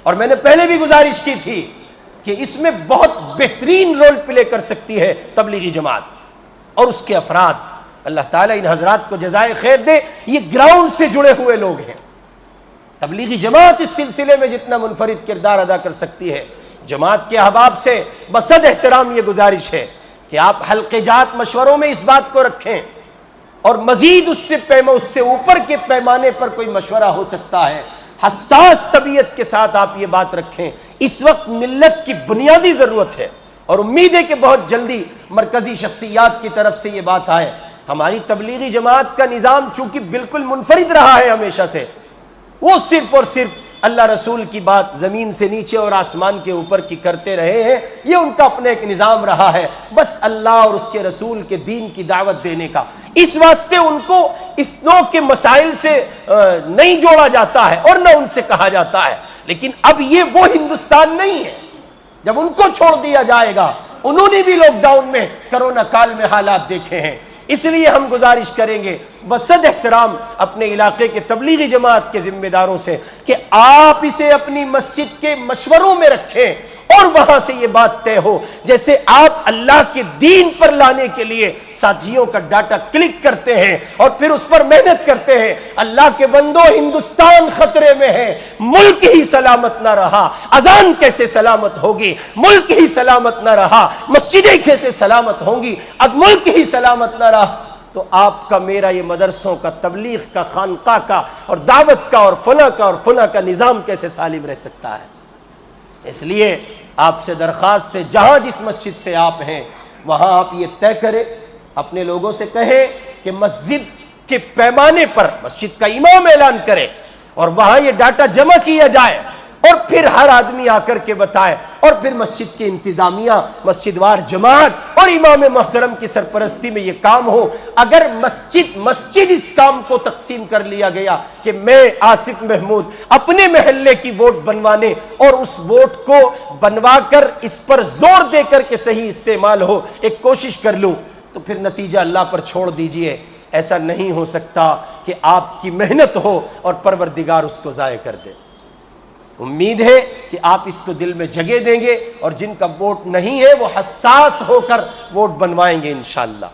اور میں نے پہلے بھی گزارش کی تھی کہ اس میں بہت بہترین رول پلے کر سکتی ہے تبلیغی جماعت اور اس کے افراد. اللہ تعالیٰ ان حضرات کو جزائے خیر دے. یہ گراؤنڈ سے جڑے ہوئے لوگ ہیں. تبلیغی جماعت اس سلسلے میں جتنا منفرد کردار ادا کر سکتی ہے. جماعت کے احباب سے بصد احترام یہ گزارش ہے کہ آپ حلقے جات مشوروں میں اس بات کو رکھیں اور مزید اس سے اوپر کے پیمانے پر کوئی مشورہ ہو سکتا ہے. حساس طبیعت کے ساتھ آپ یہ بات رکھیں. اس وقت ملت کی بنیادی ضرورت ہے اور امید ہے کہ بہت جلدی مرکزی شخصیات کی طرف سے یہ بات آئے. ہماری تبلیغی جماعت کا نظام چونکہ بالکل منفرد رہا ہے ہمیشہ سے, وہ صرف اور صرف اللہ رسول کی بات زمین سے نیچے اور آسمان کے اوپر کی کرتے رہے ہیں. یہ ان کا اپنا ایک نظام رہا ہے, بس اللہ اور اس کے رسول کے دین کی دعوت دینے کا. اس واسطے ان کو اس نوع کے مسائل سے نہیں جوڑا جاتا ہے اور نہ ان سے کہا جاتا ہے. لیکن اب یہ وہ ہندوستان نہیں ہے جب ان کو چھوڑ دیا جائے گا. انہوں نے بھی لاک ڈاؤن میں کرونا کال میں حالات دیکھے ہیں. اس لیے ہم گزارش کریں گے بصد احترام اپنے علاقے کے تبلیغی جماعت کے ذمہ داروں سے کہ آپ اسے اپنی مسجد کے مشوروں میں رکھیں اور وہاں سے یہ بات طے ہو. جیسے آپ اللہ کے دین پر لانے کے لیے ساتھیوں کا ڈاٹا کلک کرتے ہیں اور پھر اس پر محنت کرتے ہیں. اللہ کے بندو, ہندوستان خطرے میں ہے. ملک ہی سلامت نہ رہا, اذان کیسے سلامت ہوگی؟ ملک ہی سلامت نہ رہا, مسجدیں کیسے سلامت ہوں گی؟ اب ملک ہی سلامت نہ رہا تو آپ کا, میرا یہ مدرسوں کا, تبلیغ کا, خانقاہ کا اور دعوت کا اور فلاں کا نظام کیسے سالم رہ سکتا ہے؟ اس لیے آپ سے درخواست ہے, جہاں جس مسجد سے آپ ہیں وہاں آپ یہ طے کریں, اپنے لوگوں سے کہیں کہ مسجد کے پیمانے پر مسجد کا امام اعلان کرے اور وہاں یہ ڈاٹا جمع کیا جائے اور پھر ہر آدمی آ کر کے بتائے اور پھر مسجد کی انتظامیہ, مسجد وار جماعت اور امام محترم کی سرپرستی میں یہ کام ہو. اگر مسجد اس کام کو تقسیم کر لیا گیا کہ میں آصف محمود اپنے محلے کی ووٹ بنوانے اور اس ووٹ کو بنوا کر اس پر زور دے کر کے صحیح استعمال ہو ایک کوشش کر لوں, تو پھر نتیجہ اللہ پر چھوڑ دیجئے. ایسا نہیں ہو سکتا کہ آپ کی محنت ہو اور پروردگار اس کو ضائع کر دے. امید ہے کہ آپ اس کو دل میں جگہ دیں گے اور جن کا ووٹ نہیں ہے وہ حساس ہو کر ووٹ بنوائیں گے انشاءاللہ.